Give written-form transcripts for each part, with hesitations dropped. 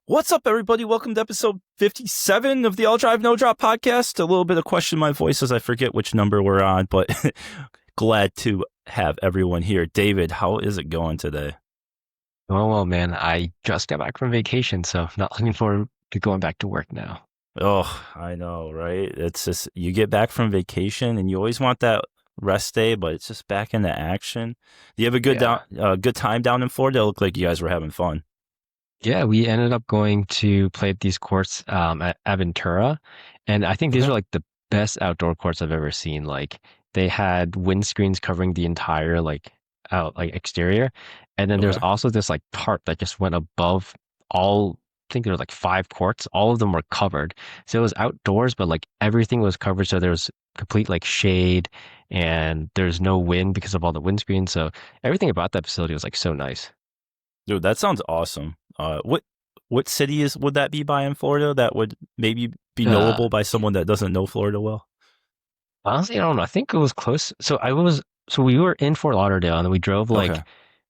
What's up, everybody? Welcome to episode 57 of the AllDriveNoDrop podcast. A little bit of question in my voice as I forget which number we're on, but glad to have everyone here. David, how is it going today? Oh, well, man, I just got back from vacation, so not looking forward to going back to work now. Oh, I know, right? It's just you get back from vacation and you always want that rest day, but it's just back into action. Do you have a Yeah. good time down in Florida? It looked like you guys were having fun. Yeah, we ended up going to play at these courts at Aventura, and I think these Okay. are like the best outdoor courts I've ever seen. Like they had windscreens covering the entire exterior, and then there's Okay. also this like tarp that just went above all. I think there were like five courts. All of them were covered, so it was outdoors, but like everything was covered. So there was complete like shade, and there's no wind because of all the windscreens. So everything about that facility was like so nice. Dude, that sounds awesome. What city would that be by in Florida that would maybe be Uh, knowable by someone that doesn't know Florida well? Honestly, I don't know. I think it was close. So we were in Fort Lauderdale and then we drove Okay. like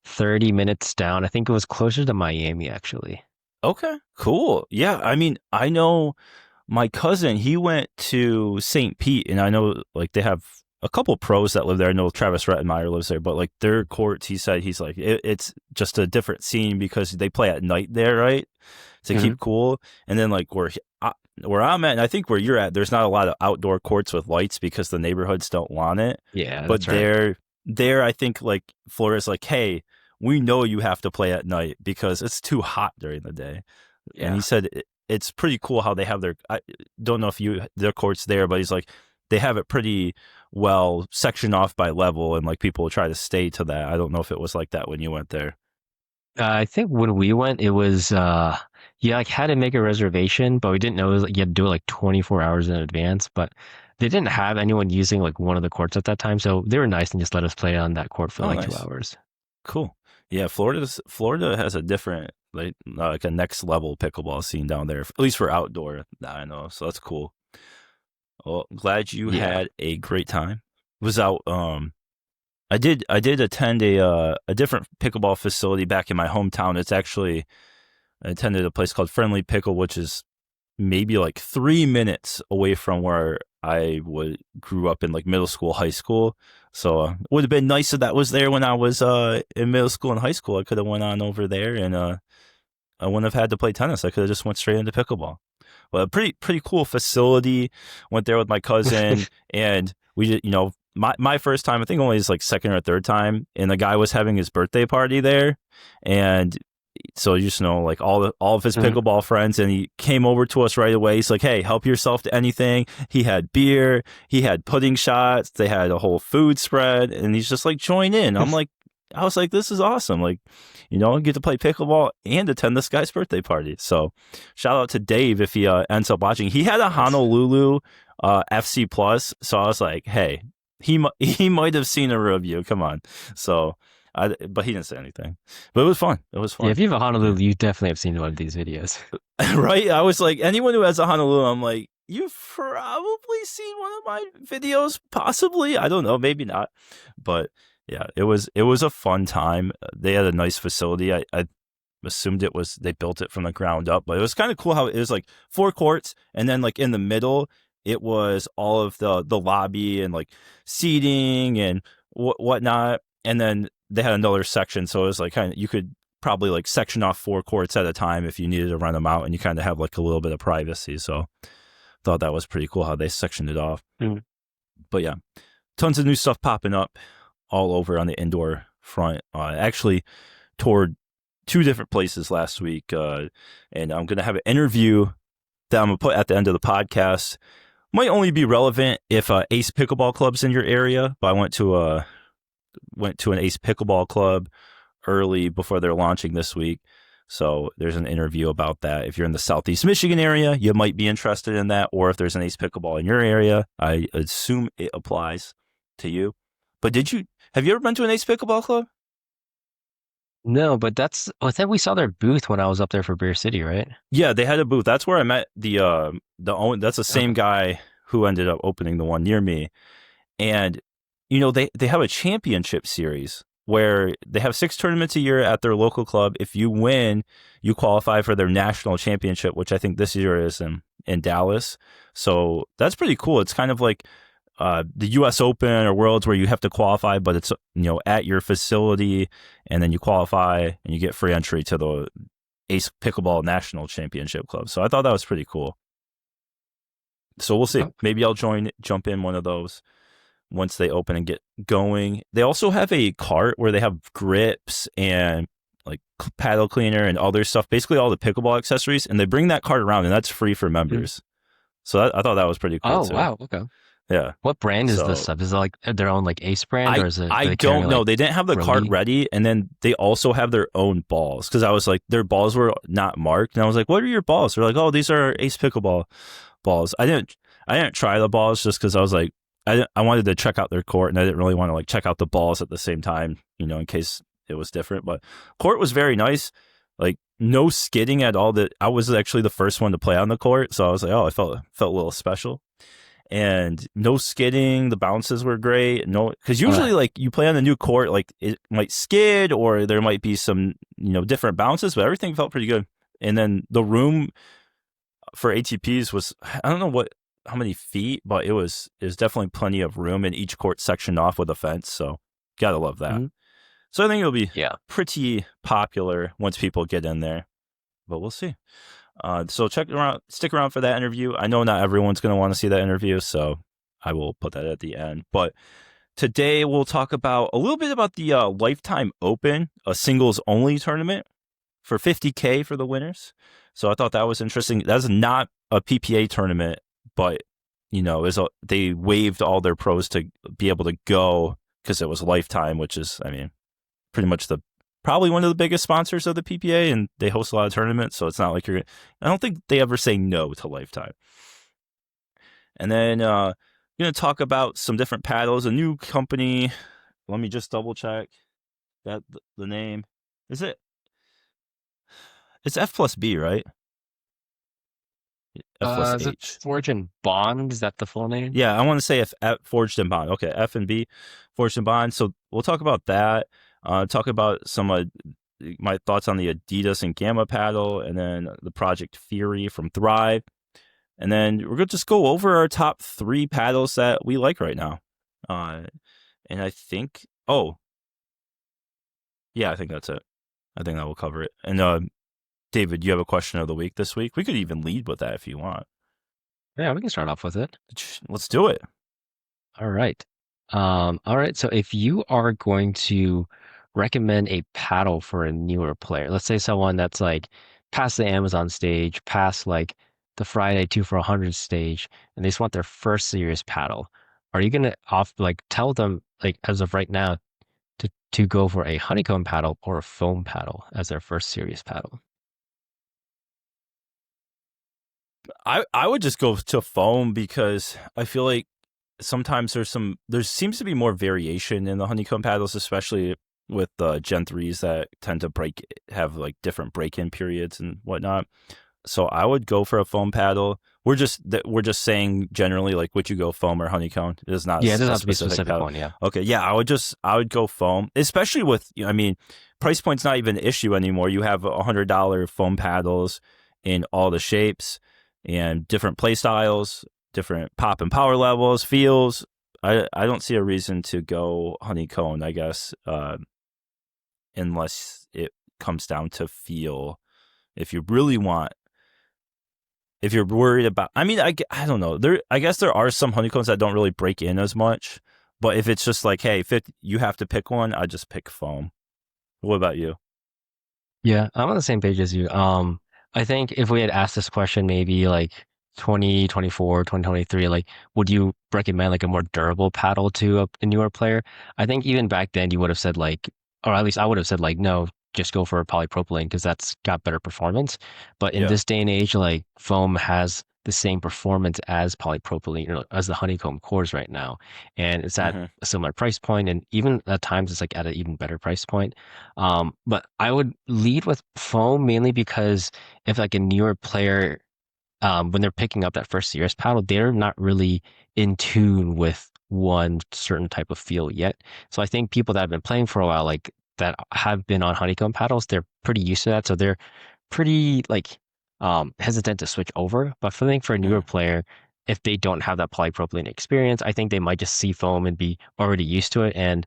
30 minutes down. I think it was closer to Miami actually. Okay. Cool. Yeah. I mean, I know my cousin, he went to St. Pete, and I know like they have a couple pros that live there. I know Travis Rettenmeyer lives there, but like their courts, he said he's like it's just a different scene because they play at night there, right? To Hmm. keep cool. And then like where I'm at, and I think where you're at, there's not a lot of outdoor courts with lights because the neighborhoods don't want it. Yeah, But that's right. there, I think like Florida's like, hey, we know you have to play at night because it's too hot during the day. And he Yeah. said it's pretty cool how they have I don't know if their courts there, but he's like they have it pretty well sectioned off by level, and like people try to stay to that. I don't know if it was like that when you went there. I think when we went, it was you like had to make a reservation, but we didn't know it was, like, you had to do it like 24 hours in advance. But they didn't have anyone using like one of the courts at that time, so they were nice and just let us play on that court for Oh, like two nice. hours. Cool. Yeah, Florida has a different like a next level pickleball scene down there, at least for outdoor. I know, so that's cool. Well, glad you Yeah. had a great time. Was out. I did attend a different pickleball facility back in my hometown. It's actually I attended a place called Friendly Pickle, which is maybe like 3 minutes away from where I would grew up in like middle school, high school. So it would have been nice if that was there when I was in middle school and high school. I could have went on over there and I wouldn't have had to play tennis. I could have just went straight into pickleball. Well, a pretty cool facility. Went there with my cousin, and we did, my first time. I think only his like second or third time, and the guy was having his birthday party there, and so you just know like all of his Mhm. pickleball friends, and he came over to us right away. He's like, "Hey, help yourself to anything." He had beer, he had pudding shots, they had a whole food spread, and he's just like, "Join in." I was like, "This is awesome!" Like, get to play pickleball and attend this guy's birthday party. So, shout out to Dave if he ends up watching. He had a Nice. Honolulu FC Plus, so I was like, "Hey, he might have seen a review. Come on." So. But he didn't say anything. But it was fun. It was Yeah, fun. if you have a Yeah. Honolulu, you definitely have seen one of these videos. Right? I was like, anyone who has a Honolulu, I'm like, you've probably seen one of my videos, possibly. I don't know, maybe not. But yeah, it was a fun time. They had a nice facility. I assumed they built it from the ground up, but it was kind of cool how it was like four courts, and then like in the middle, it was all of the lobby and like seating and whatnot, and then they had another section, so it was like kind of you could probably like section off four courts at a time if you needed to run them out, and you kind of have like a little bit of privacy. So thought that was pretty cool how they sectioned it off. Mm. But yeah, tons of new stuff popping up all over on the indoor front. Actually toured two different places last week, and I'm gonna have an interview that I'm gonna put at the end of the podcast. Might only be relevant if Ace Pickleball Club's in your area, but I went to an Ace Pickleball Club early before they're launching this week. So there's an interview about that. If you're in the Southeast Michigan area, you might be interested in that. Or if there's an Ace Pickleball in your area, I assume it applies to you. But have you ever been to an Ace Pickleball Club? No, but I think we saw their booth when I was up there for Beer City, right? Yeah, they had a booth. That's where I met that's the same Okay. guy who ended up opening the one near me. And they have a championship series where they have 6 tournaments a year at their local club. If you win, you qualify for their national championship, which I think this year is in Dallas. So that's pretty cool. It's kind of like the U.S. Open or Worlds where you have to qualify, but it's at your facility, and then you qualify and you get free entry to the Ace Pickleball National Championship Club. So I thought that was pretty cool. So we'll see. Maybe I'll jump in one of those once they open and get going. They also have a cart where they have grips and like paddle cleaner and other stuff, basically all the pickleball accessories, and they bring that cart around, and that's free for members. So I thought that was pretty cool too. Wow, okay. Yeah. What brand is this stuff? Is it like their own like Ace brand, or is it? I don't know. They didn't have the cart ready, and then they also have their own balls, because I was like, their balls were not marked, and I was like, "What are your balls?" They're like, "Oh, these are Ace Pickleball balls." I didn't try the balls just because I was like, I wanted to check out their court, and I didn't really want to like check out the balls at the same time, in case it was different. But court was very nice, like no skidding at all. That I was actually the first one to play on the court, so I was like, oh, I felt a little special. And no skidding. The bounces were great. No, because usually like you play on the new court, like it might skid or there might be some different bounces, but everything felt pretty good. And then the room for ATPs was, I don't know how many feet, but it was definitely plenty of room, and each court sectioned off with a fence. So gotta love that. Mm-hmm. So I think it'll be pretty popular once people get in there, but we'll see. So stick around for that interview. I know not everyone's going to want to see that interview, so I will put that at the end. But today we'll talk about a little bit about the Lifetime Open, a singles only tournament for $50K for the winners. So I thought that was interesting. That's not a PPA tournament, but they waived all their pros to be able to go because it was Lifetime, which is, I mean, pretty much probably one of the biggest sponsors of the PPA, and they host a lot of tournaments, so it's not like I don't think they ever say no to Lifetime. And then going to talk about some different paddles, a new company. Let me just double check that the name. Is it? It's F+B, right? Is it Forge and Bond? Is that the full name? Yeah, I want to say Forged and Bond. Okay, F and B, Forged and Bond. So we'll talk about that. Talk about some of my thoughts on the Adidas and Gamma paddle, and then the Project Fury from Thrive. And then we're going to just go over our top 3 paddles that we like right now. And I think, I think that's it. I think that will cover it. And David, you have a question of the week this week? We could even lead with that if you want. Yeah, we can start off with it. Let's do it. All right. So if you are going to recommend a paddle for a newer player, let's say someone that's like past the Amazon stage, past like the Friday 2 for 100 stage, and they just want their first serious paddle, are you gonna tell them, like, as of right now, to go for a honeycomb paddle or a foam paddle as their first serious paddle? I would just go to foam, because I feel like sometimes there seems to be more variation in the honeycomb paddles, especially with the Gen 3s that tend to have like different break-in periods and whatnot. So I would go for a foam paddle. We're just saying generally, like, would you go foam or honeycomb? It is not. Yeah, it doesn't have to be a specific one. Yeah. Okay. Yeah, I would go foam, especially with, I mean, price point's not even an issue anymore. You have $100 foam paddles in all the shapes and different play styles, different pop and power levels, feels. I don't see a reason to go honeycomb, I guess, unless it comes down to feel. If you're worried about, I mean, I don't know. I guess there are some honeycombs that don't really break in as much, but if it's just like, hey, you have to pick one, I just pick foam. What about you? Yeah, I'm on the same page as you. I think if we had asked this question maybe like 2024, 2023, like, would you recommend like a more durable paddle to a newer player? I think even back then you would have said like, or at least I would have said like, no, just go for a polypropylene because that's got better performance. But in this day and age, like, foam has the same performance as polypropylene, as the honeycomb cores right now. And it's at a similar price point, and even at times it's like at an even better price point. But I would lead with foam mainly because if like a newer player, when they're picking up that first serious paddle, they're not really in tune with one certain type of feel yet. So I think people that have been playing for a while, like that have been on honeycomb paddles, they're pretty used to that. So they're pretty like hesitant to switch over. But I think for a newer Yeah. player, if they don't have that polypropylene experience, I think they might just see foam and be already used to it. And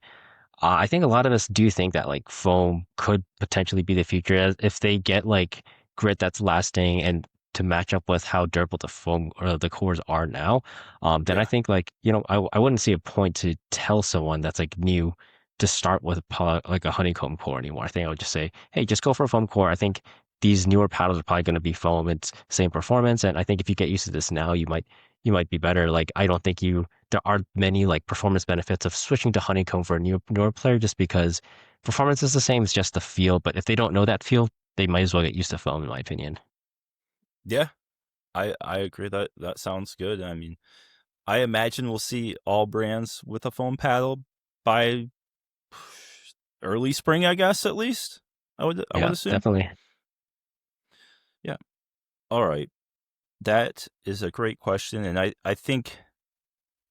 I think a lot of us do think that like foam could potentially be the future as if they get like grit that's lasting and to match up with how durable the foam or the cores are now. Then I Yeah. think like, I wouldn't see a point to tell someone that's like new to start with like a honeycomb core anymore. I think I would just say, hey, just go for a foam core. I think these newer paddles are probably going to be foam. It's same performance. And I think if you get used to this now, you might be better. Like I don't think there aren't many like performance benefits of switching to honeycomb for a newer player just because performance is the same, it's just the feel. But if they don't know that feel, they might as well get used to foam, in my opinion. Yeah. I agree that that sounds good. I mean, I imagine we'll see all brands with a foam paddle by early spring, I guess, at least. I would Yeah, assume. definitely. Yeah. All right. That is a great question, and I think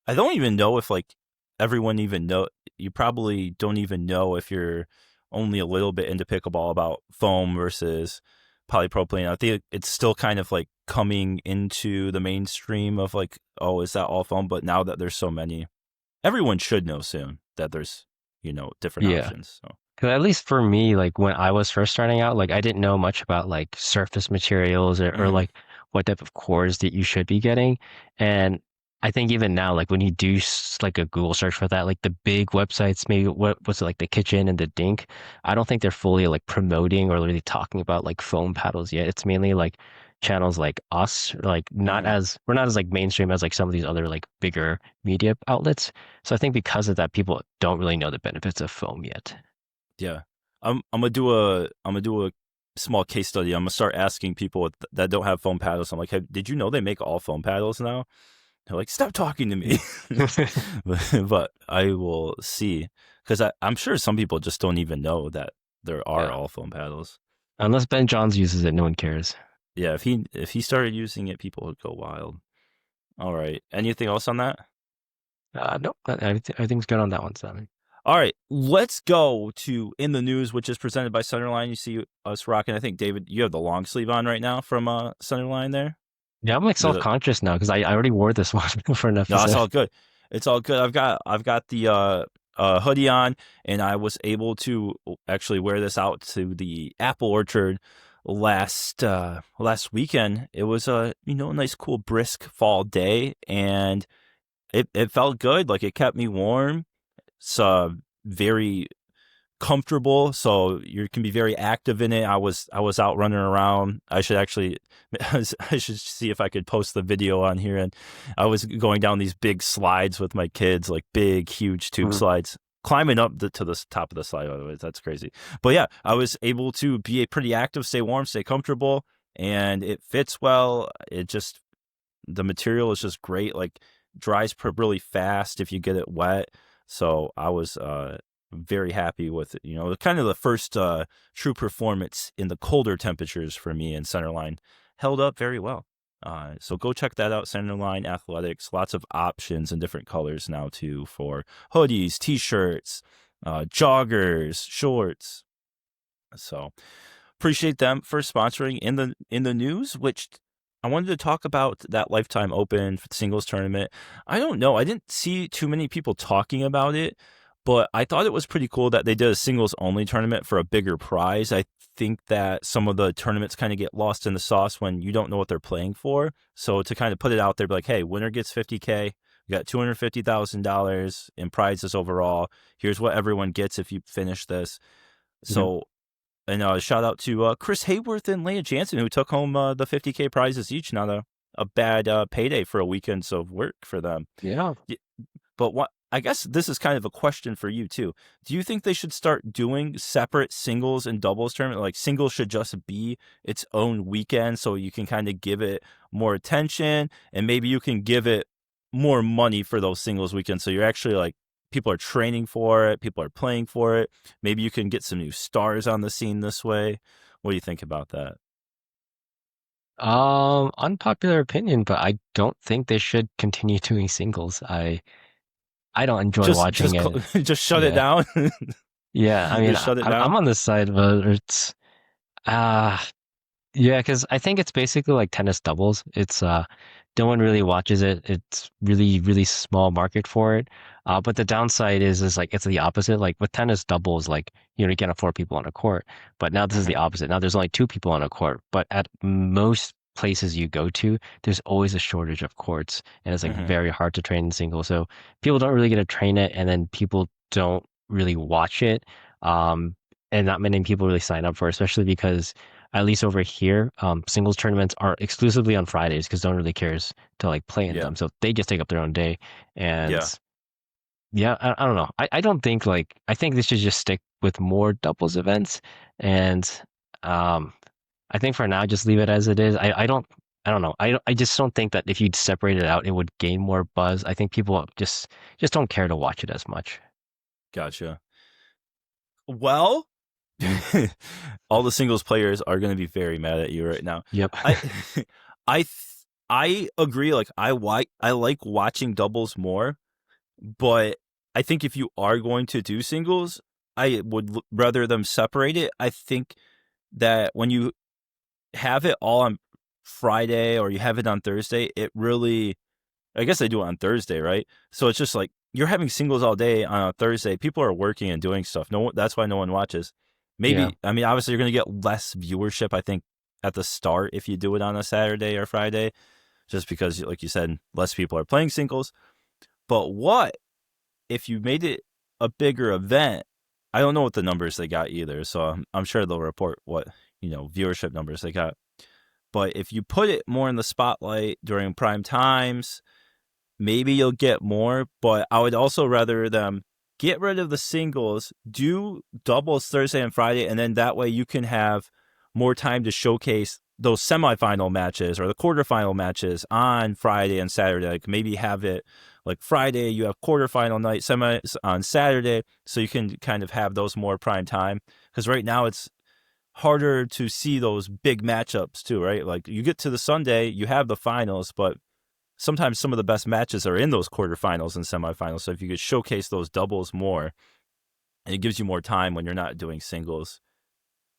I don't even know if like everyone even know. You probably don't even know if you're only a little bit into pickleball about foam versus polypropylene. I think it's still kind of like coming into the mainstream of like, oh, is that all foam? But now that there's so many, everyone should know soon that there's different Yeah. options. So Because at least for me, like when I was first starting out, like I didn't know much about like surface materials or hmm like what type of cores that you should be getting. And I think even now, like when you do like a Google search for that, like the big websites, maybe what's it like the Kitchen and the Dink, I don't think they're fully like promoting or really talking about like foam paddles yet. It's mainly like channels like us, like hmm we're not as like mainstream as like some of these other like bigger media outlets. So I think because of that, people don't really know the benefits of foam yet. yeah. I'm gonna do a small case study. I'm gonna start asking people that don't have foam paddles. I'm like, hey, did you know they make all foam paddles now? They're like, stop talking to me. But I will see because I'm sure some people just don't even know that there are Yeah. all foam paddles. Unless Ben Johns uses it, no one cares. Yeah, if he started using it, people would go wild. All right. Anything else on that? Nope. Everything's good on that one, Simon. All right, let's go to In the News, which is presented by Centerline. You see us rocking. I think David, you have the long sleeve on right now from Centerline there. Yeah, I'm like There's a self-conscious now because I already wore this one for an No, it's episode. all good. It's all good. I've got the hoodie on, and I was able to actually wear this out to the apple orchard last weekend. It was a nice cool brisk fall day, and it felt good. Like it kept me warm. It's very comfortable, so you can be very active in it. I was out running around. I should actually I should see if I could post the video on here. And I was going down these big slides with my kids, like big, huge tube Mhm. slides, climbing up to the top of the slide. By the way, that's crazy. But yeah, I was able to be pretty active, stay warm, stay comfortable, and it fits well. It just the material is just great. Like dries really fast if you get it wet. So I was very happy with it. Kind of the first true performance in the colder temperatures for me, and Centerline held up very well. So go check that out, Centerline Athletics. Lots of options in different colors now too for hoodies, t-shirts, joggers, shorts. So appreciate them for sponsoring In the News, which I wanted to talk about that Lifetime Open singles tournament. I don't know. I didn't see too many people talking about it, but I thought it was pretty cool that they did a singles only tournament for a bigger prize. I think that some of the tournaments kind of get lost in the sauce when you don't know what they're playing for. So to kind of put it out there, be like, hey, winner gets $50K. We got $250,000 in prizes overall. Here's what everyone gets if you finish this. Mhm. So and shout out to Chris Hayworth and Leia Jansen, who took home the 50K prizes each. Not a bad payday for a weekend of work for them. Yeah. But what I guess this is kind of a question for you too. Do you think they should start doing separate singles and doubles tournament? Like singles should just be its own weekend, so you can kind of give it more attention, and maybe you can give it more money for those singles weekends. So you're actually like people are training for it, people are playing for it. Maybe you can get some new stars on the scene this way. What do you think about that? Unpopular opinion, but I don't think they should continue doing singles. I don't enjoy Just watching it. just shut it Yeah. down. Yeah. I mean, Just shut it I'm down. on the side, but it's uh yeah, because I think it's basically like tennis doubles. It's no one really watches it. It's really, really small market for it. But the downside is like it's the opposite. Like with tennis doubles, like you can't afford people on a court. But now this is the Mhm. opposite. Now there's only two people on a court. But at most places you go to, there's always a shortage of courts, and it's like Mhm. very hard to train in singles. So people don't really get to train it, and then people don't really watch it. Um, and not many people really sign up for it, especially because at least over here, singles tournaments are exclusively on Fridays because no one really cares to like play in Yeah. them. So they just take up their own day. And Yeah. yeah, I don't know. I don't think like I think they should just stick with more doubles events. And um I think for now just leave it as it is. I don't know. I just don't think that if you'd separate it out, it would gain more buzz. I think people just don't care to watch it as much. Gotcha. Well, all the singles players are going to be very mad at you right now. Yep. I I th- I agree. Like I like watching doubles more, but I think if you are going to do singles, I would rather them separate it. I think that when you have it all on Friday or you have it on Thursday, it really, I guess they do it on Thursday, right? So it's just like you're having singles all day on a Thursday. People are working and doing stuff. No, that's why no one watches. Yeah. Maybe, I mean, obviously you're going to get less viewership, I think, at the start if you do it on a Saturday or Friday, just because, like you said, less people are playing singles. But what if you made it a bigger event? I don't know what the numbers they got either, so I'm sure they'll report what viewership numbers they got. But if you put it more in the spotlight during prime times, maybe you'll get more. But I would also rather them get rid of the singles, do doubles Thursday and Friday, and then that way you can have more time to showcase those semifinal matches or the quarterfinal matches on Friday and Saturday. Like maybe have it like Friday, you have quarterfinal night, semis on Saturday, so you can kind of have those more prime time. Because right now it's harder to see those big matchups too, right? Like you get to the Sunday, you have the finals, but sometimes some of the best matches are in those quarterfinals and semifinals. So if you could showcase those doubles more, and it gives you more time when you're not doing singles.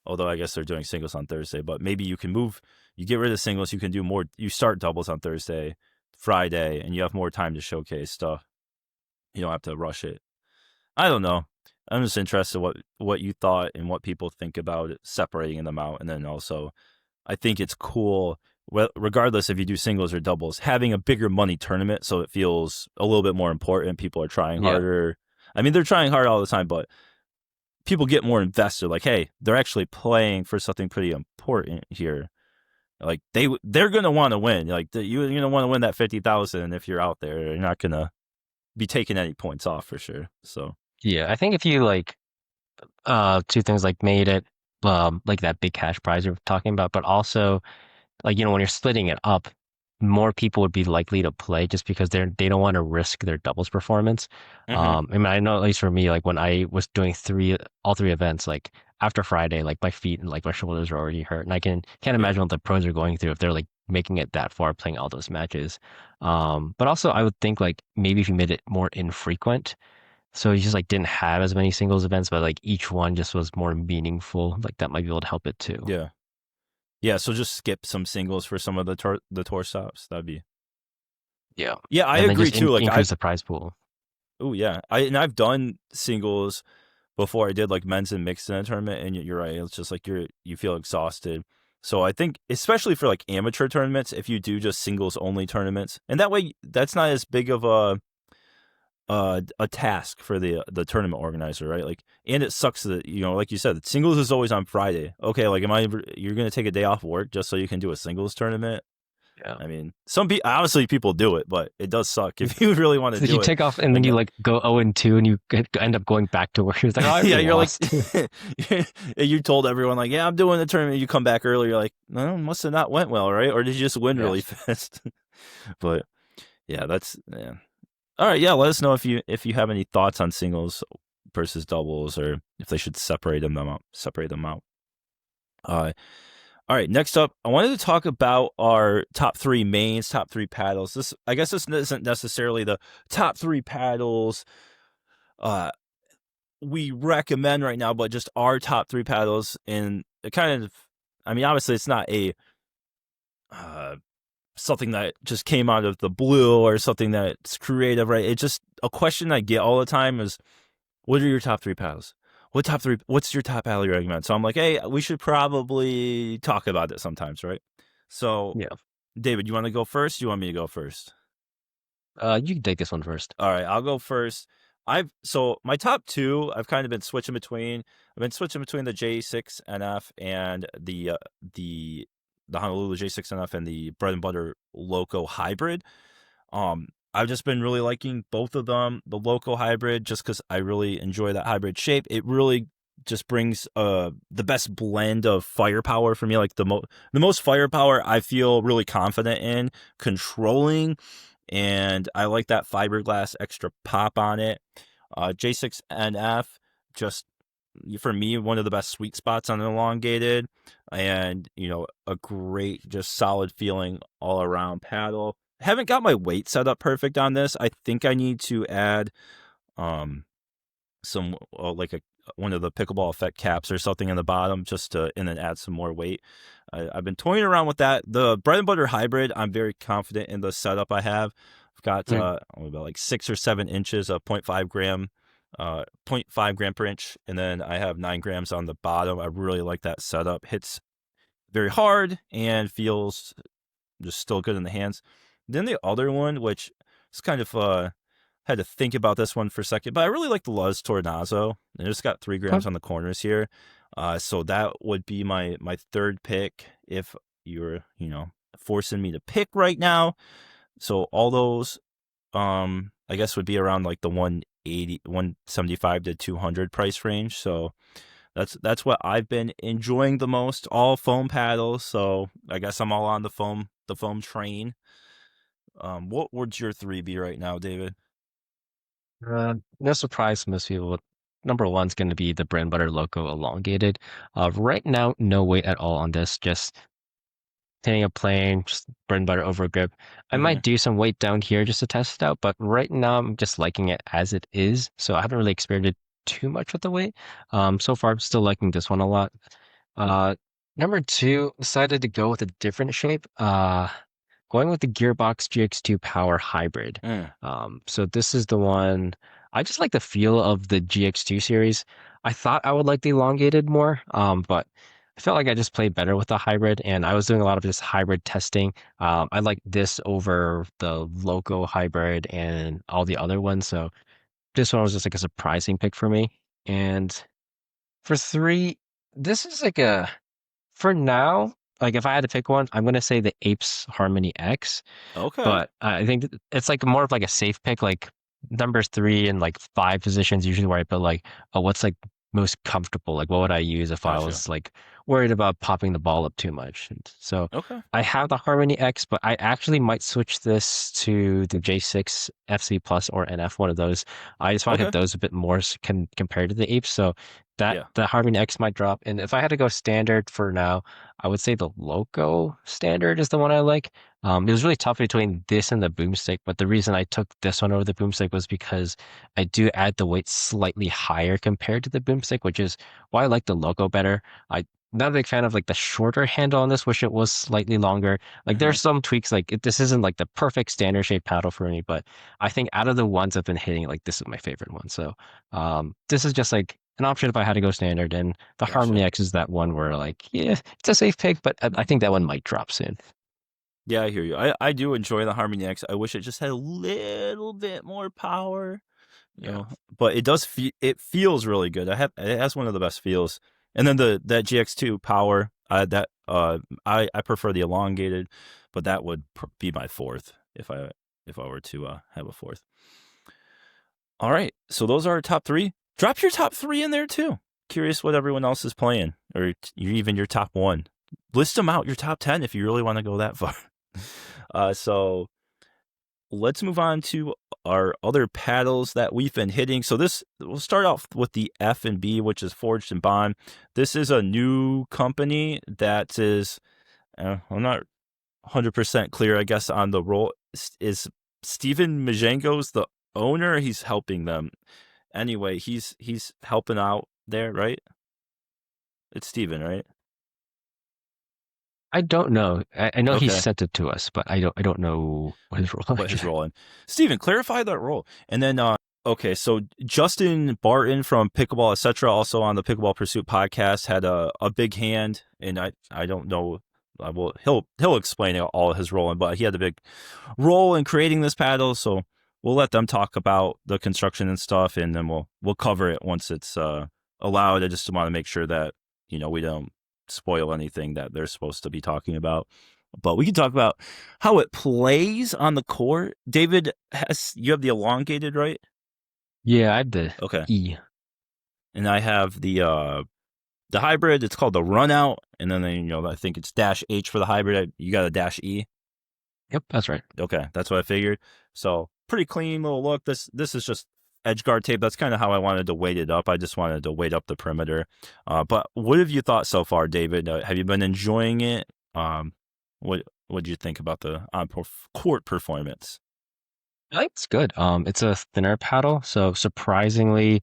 Although I guess they're doing singles on Thursday, but maybe you get rid of singles, you can do more. You start doubles on Thursday, Friday, and you have more time to showcase stuff. You don't have to rush it. I don't know. I'm just interested what you thought and what people think about it, separating them out, and then also I think it's cool, regardless if you do singles or doubles, having a bigger money tournament so it feels a little bit more important. People are trying Yeah. harder. I mean, they're trying hard all the time, but people get more invested. Like, hey, they're actually playing for something pretty important here. Like they're gonna want to win. Like you're gonna want to win that 50,000 if you're out there. You're not gonna be taking any points off for sure. So Yeah. I think if you like two things like made it like that big cash prize you're talking about, but also like when you're splitting it up, more people would be likely to play just because they don't want to risk their doubles performance. hmm I mean, I know at least for me, like when I was doing all three events, like after Friday, like my feet and like my shoulders are already hurt, and I can't yeah, imagine what the pros are going through if they're like making it that far playing all those matches. But also I would think like maybe if you made it more infrequent, so you just like didn't have as many singles events, but like each one just was more meaningful, like that might be able to help it too. yeah. Yeah, so just skip some singles for some of the tour stops. That'd be Yeah. yeah. I And then agree just too. Like increase the prize pool. oh yeah, I've done singles before. I did like men's and mixed in a tournament, and you're right. It's just like you feel exhausted. So I think especially for like amateur tournaments, if you do just singles only tournaments, and that way that's not as big of a task for the tournament organizer, right? Like, and it sucks that like you said, singles is always on Friday. Okay, like you're gonna take a day off work just so you can do a singles tournament? Yeah. I mean, obviously people do it, but it does suck if you really want to So you do it. take off and then And you like go 0 and 2 and you end up going back to work. It's like, oh, I yeah, already you're like, lost. you told everyone like, yeah, I'm doing the tournament. You come back early, you're like, no, it must have not went well, right? Or did you just win really Yes. fast? But yeah, yeah. All right, yeah. Let us know if you have any thoughts on singles versus doubles, or if they should separate them out. Uh, All right, next up, I wanted to talk about our top three mains, top three paddles. I guess this isn't necessarily the top three paddles uh, we recommend right now, but just our top three paddles. And it kind of, I mean, obviously, it's not a uh, something that just came out of the blue or something that's creative, right? It's just a question I get all the time is, what are your top three paddles? What's your top paddle you recommend? So I'm like, hey, we should probably talk about it sometimes, right? So, Yeah. David, you want to go first? You want me to go first? You can take this one first. All right, I'll go first. So my top two, I've kind of been switching between. I've been switching between the J6 NF and the Honolulu J6 NF and the Bread and Butter Loco Hybrid. I've just been really liking both of them. The Loco Hybrid, just because I really enjoy that hybrid shape. It really just brings the best blend of firepower for me. Like the most firepower I feel really confident in controlling, and I like that fiberglass extra pop on it. J6NF, just for me, one of the best sweet spots on an elongated, and a great, just solid feeling all around paddle. Haven't got my weight set up perfect on this. I think I need to add some like one of the pickleball effect caps or something in the bottom and then add some more weight. I've been toying around with that. The Bread and Butter Hybrid, I'm very confident in the setup I have. I've got about like 6 or 7 inches of 0.5 gram, 0.5 gram per inch, and then I have 9 grams on the bottom. I really like that setup. Hits very hard and feels just still good in the hands. Then the other one, which is kind of had to think about this one for a second, but I really like the Luz Tornazo. And it's got 3 grams on the corners here. So that would be my third pick if you're, forcing me to pick right now. So all those, I guess would be around like the 180, 175 to 200 price range. So that's what I've been enjoying the most. All foam paddles. So I guess I'm all on the foam train. What would your three be right now, David? No surprise to most people. Number one's going to be the Brand Butter Loco Elongated. Right now, no weight at all on this. Just hitting a plane, just Bread and Butter over grip. I Mm-hmm. might do some weight down here just to test it out, but right now I'm just liking it as it is. So I haven't really experimented too much with the weight. So far I'm still liking this one a lot. Uh, Number two, decided to go with a different shape. Going with the Gearbox GX2 Power Hybrid. Mm. So this is the one. I just like the feel of the GX2 series. I thought I would like the elongated more, but I felt like I just played better with the hybrid, and I was doing a lot of just hybrid testing. I like this over the Loco hybrid and all the other ones, so this one was just like a surprising pick for me. And for three, this is like a for now. Like if I had to pick one, I'm gonna say the Apes Harmony X. Okay. But I think it's like more of like a safe pick, like numbers three and like five positions usually where I put like, oh, what's like most comfortable? Like what would I use if I Gotcha. was like worried about popping the ball up too much? And so Okay. I have the Harmony X, but I actually might switch this to the J6 FC Plus or NF, one of those. I just want to hit Okay. those a bit more compared to the Apes. So that Yeah. the Harmony X might drop. And if I had to go standard for now, I would say the Loco standard is the one I like. It was really tough between this and the boomstick, but the reason I took this one over the boomstick was because I do add the weight slightly higher compared to the boomstick, which is why I like the Loco better. I'm not a big fan of like the shorter handle on this, wish it was slightly longer. Like Mm-hmm. there's some tweaks, like this isn't like the perfect standard shape paddle for me, but I think out of the ones I've been hitting, like this is my favorite one. So this is just like an option if I had to go standard, and the Harmony Gotcha. X is that one where like, yeah, it's a safe pick, but I think that one might drop soon. Yeah, I hear you. I do enjoy the Harmony X. I wish it just had a little bit more power, Yeah. but it feels really good. It has one of the best feels. And then that GX2 power, I prefer the elongated, but that would be my fourth if I were to have a fourth. All right, so those are our top three. Drop your top three in there too. Curious what everyone else is playing, or even your top one. List them out, your top 10 if you really want to go that far. So let's move on to our other paddles that we've been hitting. So we'll start off with the F&B, which is Forged and Bond. This is a new company that is, I'm not 100% clear, I guess, on the role. Is Steven Majengo's the owner? He's helping them. Anyway, he's helping out there, right? It's Steven, right? I don't know. I know he Okay. sent it to us, but I don't know what his role What his is. role in. Steven, clarify that role. And then okay, so Justin Barton from Pickleball, etc., also on the Pickleball Pursuit podcast, had a big hand, and I don't know. Well, he'll explain all of his role in, but he had a big role in creating this paddle. So we'll let them talk about the construction and stuff, and then we'll cover it once it's allowed. I just want to make sure that we don't spoil anything that they're supposed to be talking about. But we can talk about how it plays on the court. David, you have the elongated, right? Yeah, I have the Okay. E. And I have the hybrid. It's called the Runout, and then I think it's -H for the hybrid. You got a -E. Yep, that's right. Okay, that's what I figured. So pretty clean little look. This is just edge guard tape. That's kind of how I wanted to weight it up. I just wanted to weight up the perimeter. But what have you thought so far, David? Have you been enjoying it? What do you think about the on court performance? I think it's good. It's a thinner paddle, so surprisingly,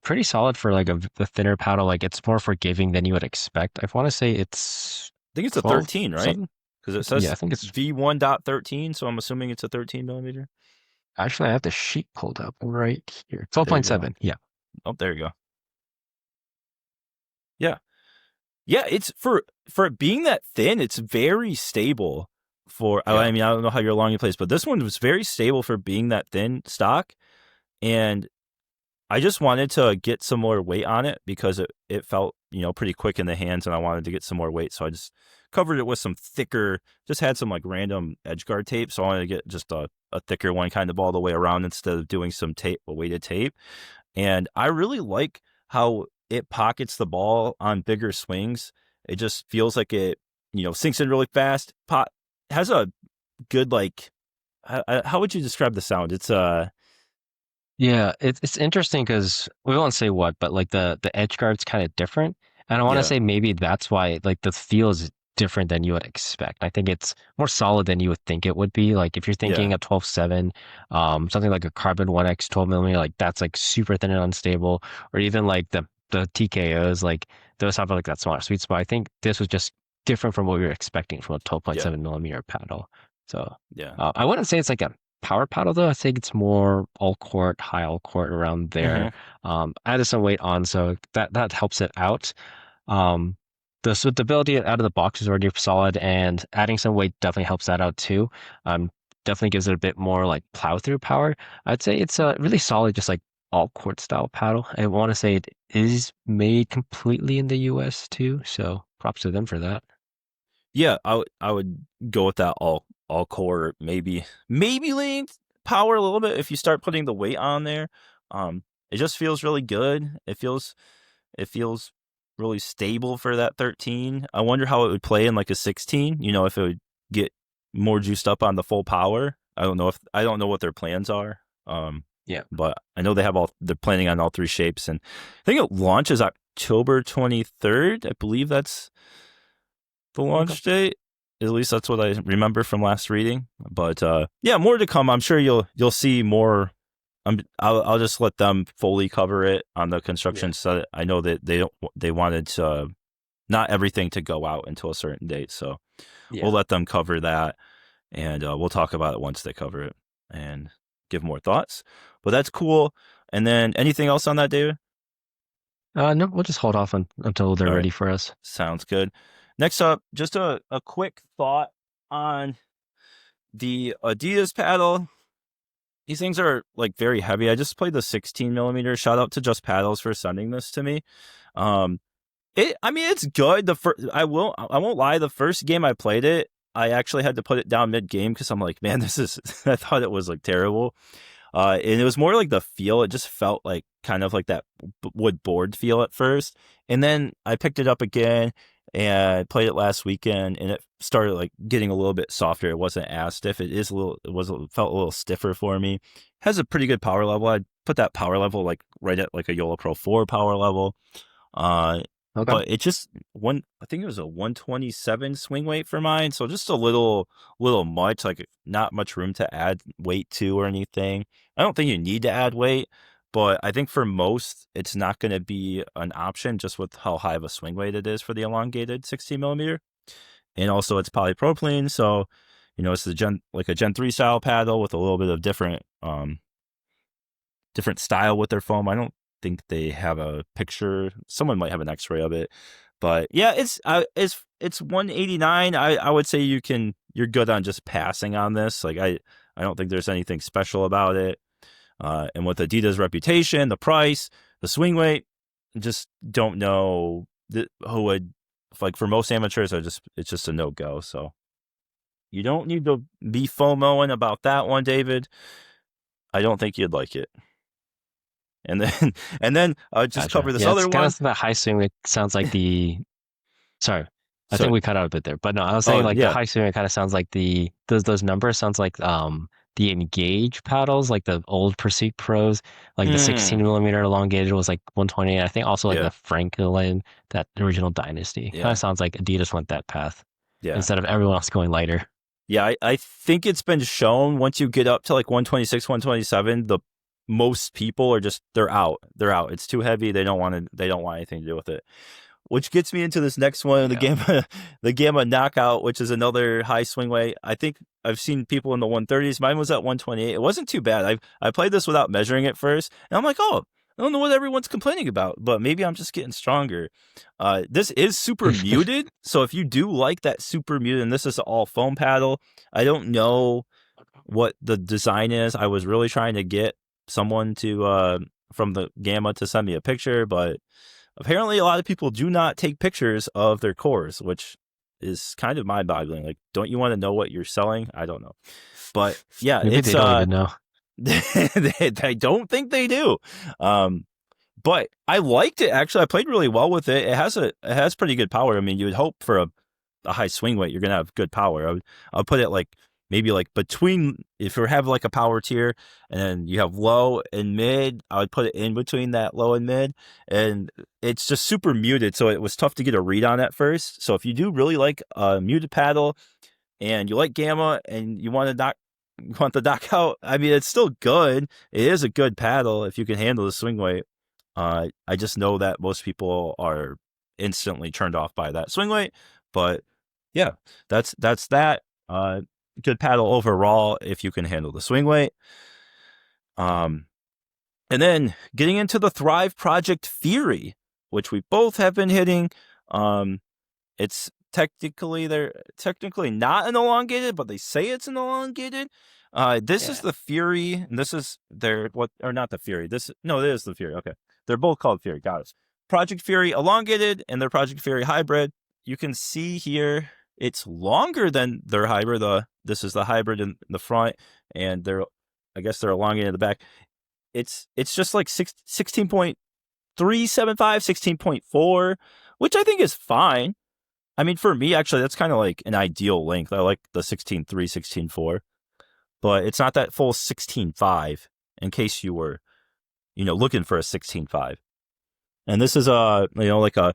pretty solid for like the thinner paddle. Like it's more forgiving than you would expect. I want to say it's I think it's a 12 13, right? something. Because it Yeah, I says think it's V1.13, so I'm assuming it's a 13 millimeter. actually I have the sheet pulled up right here. There you go. 12.7. Yeah. Oh, there you go. Yeah. Yeah, it's for it being that thin, it's very stable for Yeah. I mean, I don't know how your long you plays, but this one was very stable for being that thin stock. And I just wanted to get some more weight on it because it felt, pretty quick in the hands, and I wanted to get some more weight. So I just covered it with some thicker, just had some like random edge guard tape. So I wanted to get just a thicker one kind of all the way around instead of doing some weighted tape. And I really like how it pockets the ball on bigger swings. It just feels like it, sinks in really fast. Has a good, like, how would you describe the sound? It's Yeah, it's interesting because we won't say what, but like the edge guard's kind of different, and I want to yeah, say maybe that's why like the feel is different than you would expect. I think it's more solid than you would think it would be. Like if you're thinking yeah, a 12.7, something like a carbon 1X 12 millimeter, like that's like super thin and unstable, or even like the TKOs, like those have like that smaller sweet spot. I think this was just different from what we were expecting from a yeah, 12.7 millimeter paddle. So yeah. I wouldn't say it's like a power paddle though. I think it's more all court, high all court around there. Hmm. Added some weight on, so that helps it out. Um, the stability out of the box is already solid, and adding some weight definitely helps that out too. Definitely gives it a bit more like plow through power. I'd say it's a really solid, just like all court style paddle. I want to say it is made completely in the US too, so props to them for that. Yeah, I would go with that all core, maybe leaning power a little bit if you start putting the weight on there. It just feels really good. It feels really stable for that 13. I wonder how it would play in like a 16, if it would get more juiced up on the full power. I don't know what their plans are. Yeah. But I know they're planning on all three shapes, and I think it launches October 23rd. I believe that's the Okay. launch date. At least that's what I remember from last reading. But yeah, more to come. I'm sure you'll see more. I'll just let them fully cover it on the Yeah. construction site. I know that they wanted not everything to go out until a certain date, so we'll Yeah. let them cover that, and we'll talk about it once they cover it and give more thoughts. But that's cool. And then anything else on that, David? No, we'll just hold off until they're All right, ready for us. sounds good. Next up, just a quick thought on the Adidas paddle. These things are like very heavy. I just played the 16 millimeter. Shout out to Just Paddles for sending this to me. Um, I mean, it's good. I won't lie. The first game I played it, I actually had to put it down mid game because I'm like, man, this is. I thought it was like terrible. And it was more like the feel. It just felt like kind of like that wood board feel at first, and then I picked it up again, and played it last weekend, and it started like getting a little bit softer. It wasn't as stiff. Felt a little stiffer for me. Has a pretty good power level. I'd put that power level like right at like a Yola Pro 4 power level. Uh, Okay. but it just I think it was a 127 swing weight for mine, so just a little much, like not much room to add weight to or anything. I don't think you need to add weight, but I think for most it's not going to be an option just with how high of a swing weight it is for the elongated 16 millimeter, and also it's polypropylene, so it's a Gen 3 style paddle with a little bit of different style with their foam. I don't think they have a picture. Someone might have an X-ray of it, but yeah, it's 189. I would say you're good on just passing on this. Like I don't think there's anything special about it. And with Adidas' reputation, the price, the swing weight, just don't know who would, like, for most amateurs, it's just a no go. So you don't need to be FOMOing about that one, David. I don't think you'd like it. And then just Gotcha. cover this Yeah, it's other kind one. of the high swing. It sounds like the. Sorry, I think So, we cut out a bit there. But no, I was saying oh like the yeah, high swing. It kind of sounds like those numbers sounds like the Engage paddles, like the old Pursuit Pros, like the 16 mm, millimeter elongated was like 128. I think also like yeah, the Franklin, that original Dynasty. Kind yeah, of sounds like Adidas went that path yeah. instead of everyone else going lighter. Yeah, I think it's been shown once you get up to like 126, 127, the most people are just they're out. They're out. It's too heavy. They don't want anything to do with it. Which gets me into this next one, the Yeah. Gamma Knockout, which is another high swing weight. I think I've seen people in the 130s. Mine was at 128. It wasn't too bad. I played this without measuring it first, and I'm like, oh, I don't know what everyone's complaining about, but maybe I'm just getting stronger. This is super muted, so if you do like that super muted, and this is all foam paddle, I don't know what the design is. I was really trying to get someone to from the Gamma to send me a picture, but apparently a lot of people do not take pictures of their cores, which is kind of mind-boggling. Like, don't you want to know what you're selling? I don't know. But yeah, Maybe they it's don't even know. I don't think they do. But I liked it actually. I played really well with it. It has pretty good power. I mean, you would hope for a high swing weight, you're gonna have good power. I would put it like maybe like between, if you have like a power tier and then you have low and mid, I would put it in between that low and mid. And it's just super muted, so it was tough to get a read on at first. So if you do really like a muted paddle and you like Gamma and you want the knockout, I mean, it's still good. It is a good paddle if you can handle the swing weight. I just know that most people are instantly turned off by that swing weight, but yeah, that's that. Good paddle overall if you can handle the swing weight. And then getting into the Thrive Project Fury, which we both have been hitting. It's they're technically not an elongated, but they say it's an elongated. This is Yeah. the Fury, and this is their not the Fury. No, it is the Fury. Okay, they're both called Fury. Got it. Project Fury elongated and their Project Fury hybrid. You can see here it's longer than their hybrid. This is the hybrid in the front, and I guess they're elongated in the back. It's just like 16.375, 16.4, which I think is fine. I mean, for me, actually, that's kind of like an ideal length. I like the 16.3, 16.4, but it's not that full 16.5 in case you were, looking for a 16.5. And this is like a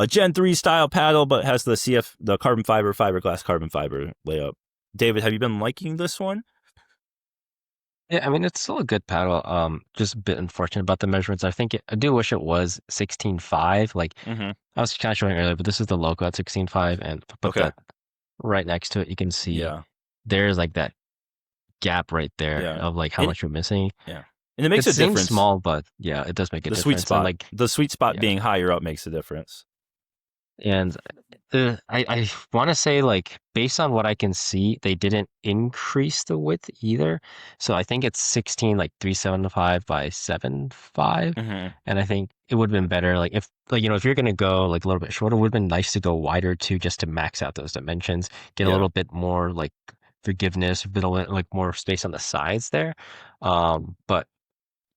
Gen 3 style paddle, but has the carbon fiber, fiberglass carbon fiber layup. David, have you been liking this one? Yeah, I mean it's still a good paddle. Just a bit unfortunate about the measurements. I do wish it was 16.5. Like Mm-hmm. I was kind of showing earlier, but this is the logo at 16.5, and if I put Okay. that right next to it, you can see Yeah. there's like that gap right there Yeah. of like how And much you're missing. yeah. And it It makes a seems difference. small, but yeah, it does make a The sweet difference. And spot. like, The sweet spot yeah, being higher up makes a difference. and I want to say like based on what I can see, they didn't increase the width either. So I think it's 16 like 375 by 75, Mm-hmm. and I think it would have been better like if like if you're gonna go like a little bit shorter, it would have been nice to go wider too, just to max out those dimensions, get a Yeah. little bit more like forgiveness, a bit of like more space on the sides there. But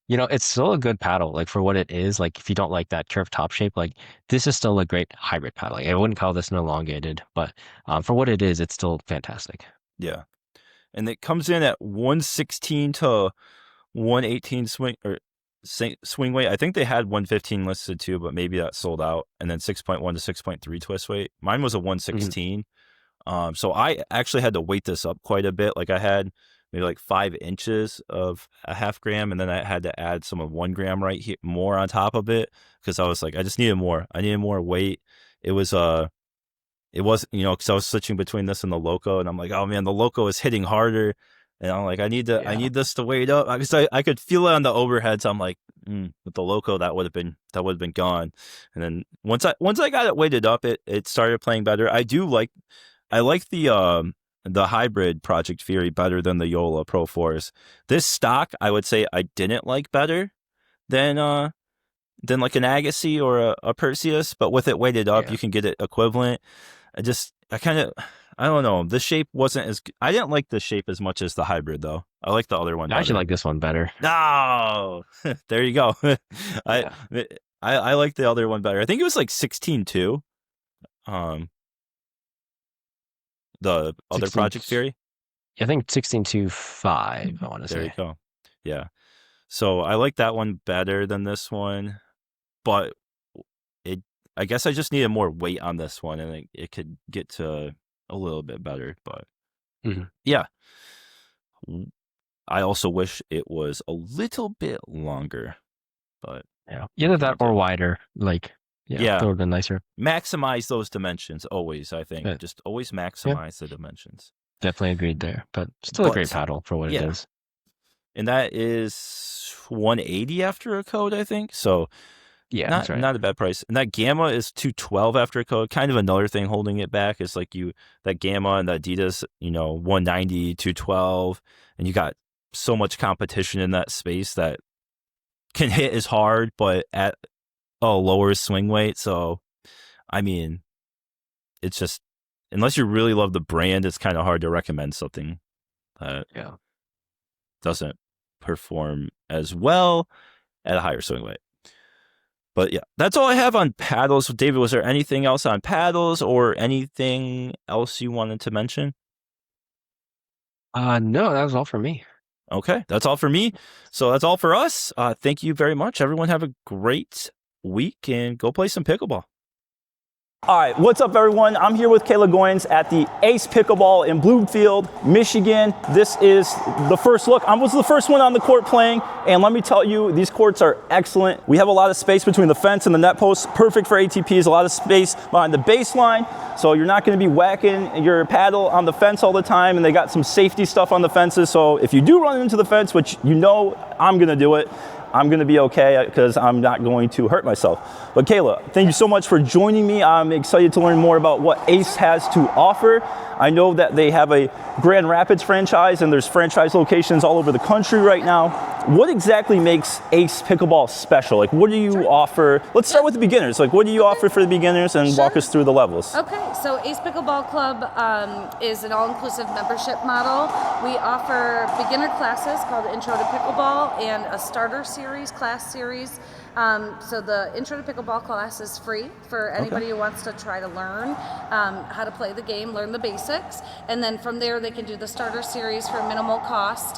It's still a good paddle, like for what it is. Like if you don't like that curved top shape, like this is still a great hybrid paddle. Like, I wouldn't call this an elongated, but for what it is, it's still fantastic. Yeah. And it comes in at 116 to 118 swing or swing weight. I think they had 115 listed too, but maybe that sold out. And then 6.1 to 6.3 twist weight. Mine was a Mhm. 116. So I actually had to weight this up quite a bit. Like I had maybe like 5 inches of a half gram, and then I had to add some of 1 gram right here more on top of it because I was like, I just needed more. I needed more weight. It was it wasn't, because I was switching between this and the Loco, and I'm like, oh man, the Loco is hitting harder, and I'm like, I Yeah. need this to weight up because I could feel it on the overheads. I'm like, with the Loco, that would have been gone. And then once I got it weighted up, it started playing better. I like the hybrid Project Fury better than the Yola Pro 4s. This stock, I would say I didn't like better than like an Agassi or a Perseus, but with it weighted up, Yeah. you can get it equivalent. I don't know. The shape wasn't I didn't like the shape as much as the hybrid though. I like the other one I actually better. like this one better. No, there you go. I, Yeah. I like the other one better. I think it was like 16.2. Um, the other 16, Project Fury. I think 16.25, I want to There you say. go. Yeah. So I like that one better than this one, but it I guess I just needed more weight on this one, and it could get to a little bit better. But Mhm. yeah, I also wish it was a little bit longer, but Yeah. what Either can you that or do? wider. Like, yeah, that Yeah, would have been nicer. maximize those dimensions always. I think But just always yeah, maximize the dimensions. definitely agreed there. But still a great But paddle for what it yeah, is. and that is 180 after a code, I think. So Yeah, that's right. not a bad price. And that Gamma is 212 after a code. Kind of another thing holding it back is like that Gamma and the Adidas, 190, 212, and you got so much competition in that space that can hit as hard, but at a lower swing weight. So, I mean, it's just unless you really love the brand, it's kind of hard to recommend something that Yeah. doesn't perform as well at a higher swing weight. But yeah, that's all I have on paddles. David, was there anything else on paddles or anything else you wanted to mention? No, that was all for me. Okay, that's all for me. So that's all for us. Thank you very much. Everyone have a great week and go play some pickleball. All right, what's up, everyone? I'm here with Kayla Goins at the Ace Pickleball in Bloomfield, Michigan. This is the first look. I was the first one on the court playing, and let me tell you, these courts are excellent. We have a lot of space between the fence and the net post, perfect for ATPs, a lot of space behind the baseline, so you're not going to be whacking your paddle on the fence all the time, and they got some safety stuff on the fences, so if you do run into the fence, which I'm going to do it, I'm going to be okay because I'm not going to hurt myself. But Kayla, thank you so much for joining me. I'm excited to learn more about what Ace has to offer. I know that they have a Grand Rapids franchise and there's franchise locations all over the country right now. What exactly makes Ace Pickleball special? Like, what do you offer? Let's start with the beginners. Like, what do you offer for the beginners and walk us through the levels? Okay, so Ace Pickleball Club is an all-inclusive membership model. We offer beginner classes called Intro to Pickleball and a starter series, class series. So the Intro to Pickleball class is free for anybody who wants to try to learn how to play the game, learn the basics, and then from there they can do the starter series for minimal cost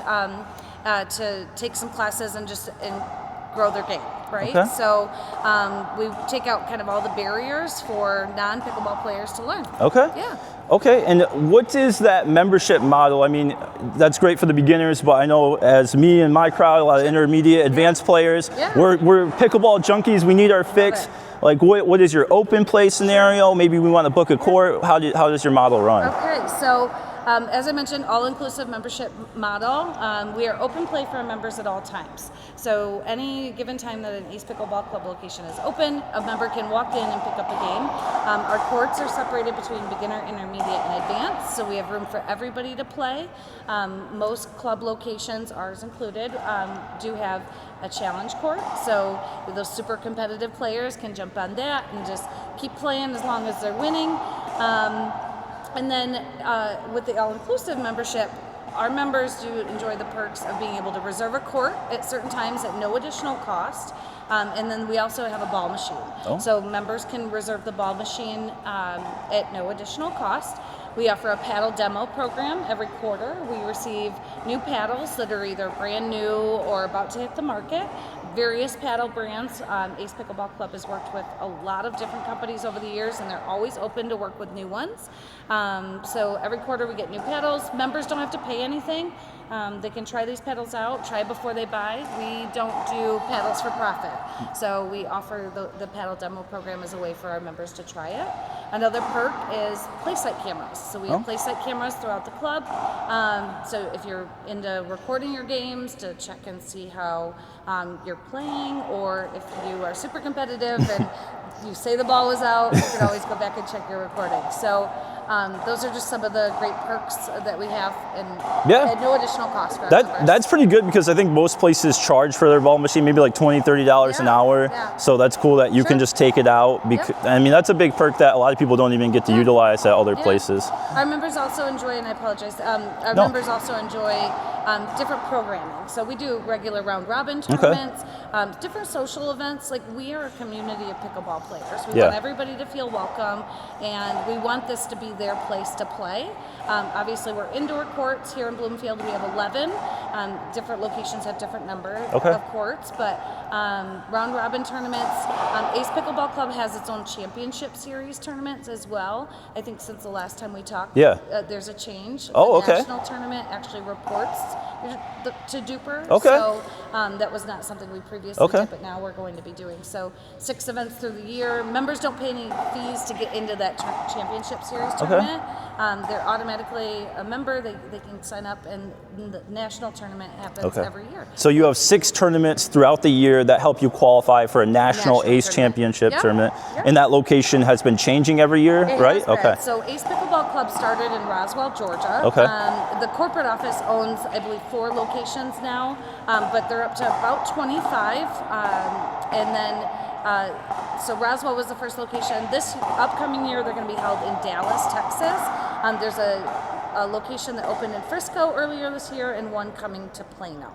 to take some classes and grow their game, right? Okay. So we take out kind of all the barriers for non-pickleball players to learn. Okay. Yeah. Okay, and what is that membership model? I mean, that's great for the beginners, but I know as me and my crowd, a lot of intermediate, advanced players, we're pickleball junkies. We need our fix. Like, what is your open play scenario? Maybe we want to book a court. How does your model run? Okay, so as I mentioned, all-inclusive membership model. We are open play for our members at all times. So any given time that an Ace Pickleball Club location is open, a member can walk in and pick up a game. Our courts are separated between beginner, intermediate, and advanced, so we have room for everybody to play. Most club locations, ours included, do have a challenge court, so those super competitive players can jump on that and just keep playing as long as they're winning. And then with the all-inclusive membership, our members do enjoy the perks of being able to reserve a court at certain times at no additional cost. And then we also have a ball machine. Oh. So members can reserve the ball machine at no additional cost. We offer a paddle demo program every quarter. We receive new paddles that are either brand new or about to hit the market. Various paddle brands. Ace Pickleball Club has worked with a lot of different companies over the years, and they're always open to work with new ones. So every quarter we get new paddles. Members don't have to pay anything. They can try these paddles out, try before they buy. We don't do paddles for profit. So we offer the paddle demo program as a way for our members to try it. Another perk is PlaySite cameras. So we have PlaySite cameras throughout the club. So if you're into recording your games to check and see how you're playing, or if you are super competitive and you say the ball was out, you can always go back and check your recording. So those are just some of the great perks that we have, and at no additional cost for our members. That's pretty good, because I think most places charge for their ball machine maybe like $20, $30 an hour. Yeah. So that's cool that you can just take it out. I mean, that's a big perk that a lot of people don't even get to utilize at other places. Our members also enjoy, and I apologize, our members also enjoy different programming. So we do regular round robin tournaments, different social events. Like, we are a community of pickleball players. We want everybody to feel welcome, and we want this to be their place to play. Obviously, we're indoor courts here in Bloomfield. We have 11. Different locations have different number of courts, but round robin tournaments. Ace Pickleball Club has its own championship series tournaments as well. I think since the last time we talked, there's a change. The national tournament actually reports to Duper. So that was not something we previously did, but now we're going to be doing. So 6 events through the year. Members don't pay any fees to get into that championship series tournament. They're automatically a member. They can sign up, and the national tournament happens every year. So you have 6 tournaments throughout the year that help you qualify for a national Ace Championship tournament. And that location has been changing every year, right? So Ace Pickleball Club started in Roswell, Georgia. The corporate office owns, I believe, 4 locations now, but they're up to about 25. And then so Roswell was the first location. This upcoming year, they're going to be held in Dallas, Texas. There's a location that opened in Frisco earlier this year, and one coming to Plano.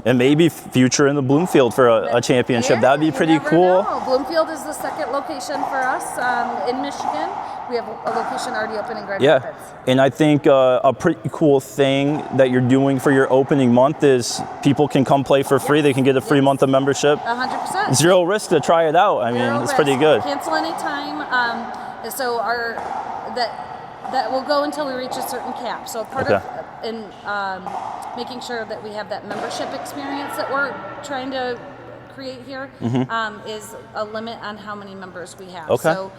And maybe future in the Bloomfield for a championship. That'd be pretty cool. Bloomfield is the second location for us in Michigan. We have a location already open in Grand Rapids. And I think a pretty cool thing that you're doing for your opening month is people can come play for free. They can get a free month of membership. 100%. Zero risk to try it out. I mean, it's pretty good. Cancel anytime. So that will go until we reach a certain cap. So part of making sure that we have that membership experience that we're trying to create here is a limit on how many members we have. So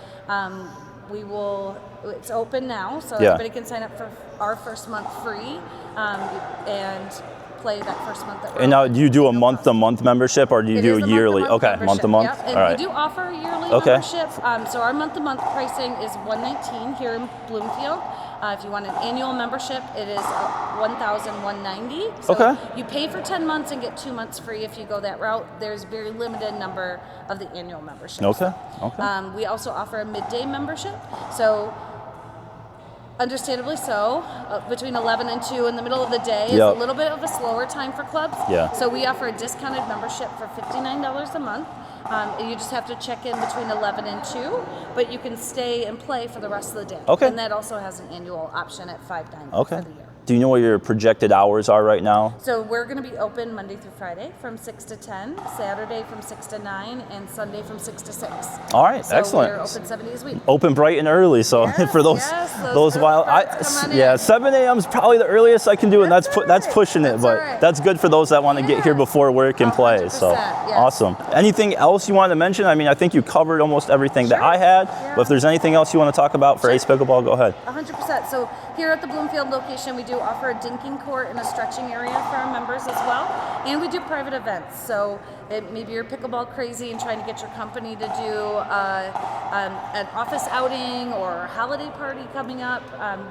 it's open now, so everybody can sign up for our first month free and play that first month. And now, do you do a month-to-month membership, or do you do a yearly? Month-to-month. And all right. We do offer a yearly membership. So our month-to-month pricing is $119 here in Bloomfield. If you want an annual membership, it is $1,190. So you pay for 10 months and get 2 months free if you go that route. There's very limited number of the annual memberships. We also offer a midday membership. So understandably so, between 11 and 2 in the middle of the day is a little bit of a slower time for clubs. So we offer a discounted membership for $59 a month. You just have to check in between 11 and 2, but you can stay and play for the rest of the day. And that also has an annual option at $5.90 for the year. Do you know what your projected hours are right now? So we're going to be open Monday through Friday from 6 to 10, Saturday from 6 to 9, and Sunday from 6 to 6. All right, so excellent. We're open 7 days a week. Open bright and early, so for those while 7 a.m. is probably the earliest I can do, and that's pushing it, but that's good for those that want to get here before work and play. So awesome. Anything else you wanted to mention? I mean, I think you covered almost everything that I had, but if there's anything else you want to talk about for Ace Pickleball, go ahead. 100%. So here at the Bloomfield location, we do offer a dinking court and a stretching area for our members as well, and we do private events. So maybe you're pickleball crazy and trying to get your company to do an office outing or holiday party coming up,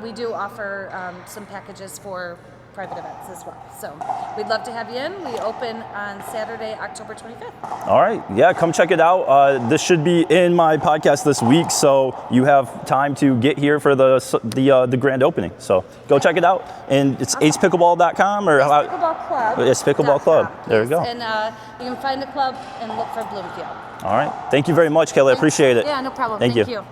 we do offer some packages for private events as well. So we'd love to have you in. We open on Saturday, October 25th. All right, yeah, come check it out. This should be in my podcast this week, so you have time to get here for the grand opening. So go check it out, and it's acepickleball.com or how? Pickleball Club. It's Pickleball Club. There you go. And you can find the club and look for Bloomfield. All right, thank you very much, Kelly. I appreciate it. Yeah, no problem. Thank you.